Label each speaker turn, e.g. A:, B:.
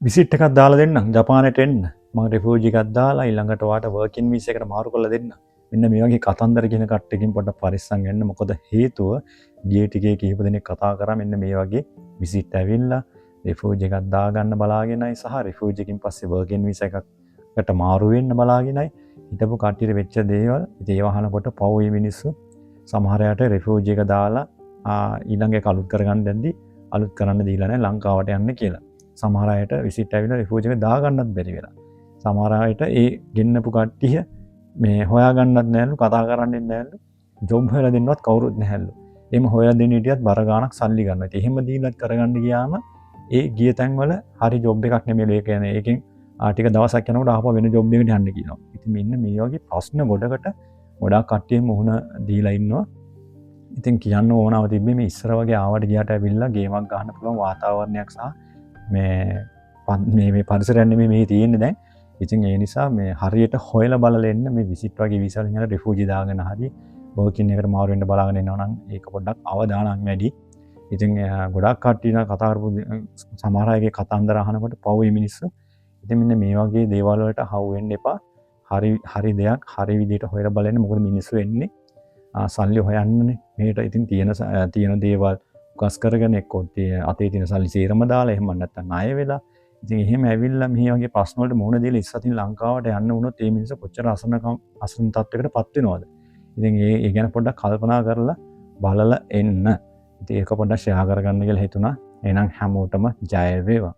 A: Visit එකක් දාලා දෙන්නම් ජපානයට එන්න. මම රිෆියුජි එකක් දාලා ඊළඟට ඔයාට වර්කින් වීසා එකට මාරු කරලා දෙන්න. මෙන්න මේ වගේ කතන්දර කියන කට්ටකින් පොඩ්ඩක් පරිස්සම් වෙන්න. මොකද හේතුව ගියේ ටිකේ කීප දෙනෙක් කතා කරා මෙන්න මේ වගේ විසිට් ඇවිල්ලා රිෆියුජි එකක් දාගන්න බලාගෙනයි සහ රිෆියුජි එකකින් පස්සේ වර්කින් වීසා එකකට මාරු වෙන්න බලාගෙනයි හිටපු කට්ටියට වෙච්ච දේවල්. ඉතින් ඒව අහනකොට පව් මේ මිනිස්සු සමහර අයට රිෆියුජි එක දාලා ඊළඟ එක අලුත් කරගන්න දැන්දි අලුත් කරන්න දීලා නැහැ ලංකාවට යන්න කියලා. සමහර අයට විසිට් ඇවිල්ලා රිෆියුජි එක දාගන්නත් බැරි වෙලා. සමහර අයට ඒ ගෙන්නපු කට්ටිය මේ හොයාගන්නත් නැහැලු කතා කරන්නේ නැහැලු ජොබ් හොයලා දෙන්නවත් කවුරුත් නැහැලු. එහෙම හොයලා දෙන්න හිටියත් බර ගාණක් සල්ලි ගන්නවා. ඉතින් එහෙම දීලත් කරගන්න ගියාම ඒ ගිය තැන්වල හරි ජොබ් එකක් නෙමෙයි ඒක කියන්නේ. ඒකෙන් ටික දවසක් යනකොට ආපහු වෙන ජොබ් එකකට යන්න කියනවා. ඉතින් මෙන්න මේ වගේ ප්‍රශ්න ගොඩකට ගොඩාක් කට්ටිය මුහුණ දීලා ඉන්නවා. ඉතින් කියන්න ඕනව තිබ්බේ මේ ඉස්සර වගේ ආවට ගියට ඇවිල්ලා ගේමක් ගන්න පුළුවන් වාතාවරණයක් සහ මේ පරිසරයක් නෙමෙයි මේ තියෙන්නේ දැන්. ඉතින් ඒ නිසා මේ හරියට හොයලා බලලා එන්න මේ විසිට් වගේ වීසා වලින් යන රිෆියුජි දාගෙන හරි වර්කින් එකට මාරු වෙන්න බලාගෙන ඉන්නවා නම් ඒක පොඩ්ඩක් අවදානම් වැඩි. ඉතින් ගොඩාක් කට්ටිය කතා කරපු සමහර අයගේ කතන්දර අහනකොට පව් මේ මිනිස්සු. ඉතින් මෙන්න මේ වගේ දේවල් වලට හවු වෙන්න එපා. හරි දෙයක් හරි විදිහට හොයලා බලන්න. මොකද මිනිස්සු එන්නේ සල්ලි හොයන්නනේ. මේකට ඉතින් තියෙන දේවල් උකස් කරගෙන එක්කෝ අතේ තියෙන සල්ලි සේරම දාලා එහෙම නැත්නම් ණය වෙලා. ඉතින් එහෙම ඇවිල්ලා මේ වගේ ප්‍රශ්න වලට මුහුණ දීලා ඉස්සතින් ලංකාවට යන්න වුණොත් මේ මිනිස්සු කොච්චර අසරණ තත්යකටපත් වෙනවද? ඉතින් ඒ ගැන පොඩ්ඩක් කල්පනා කරලා බලලා එන්න. ඉතින් ඒක පොඩ්ඩක් ෂෙයා කරගන්න කියලා හිතුණා. එහෙනම් හැමෝටම ජය වේවා.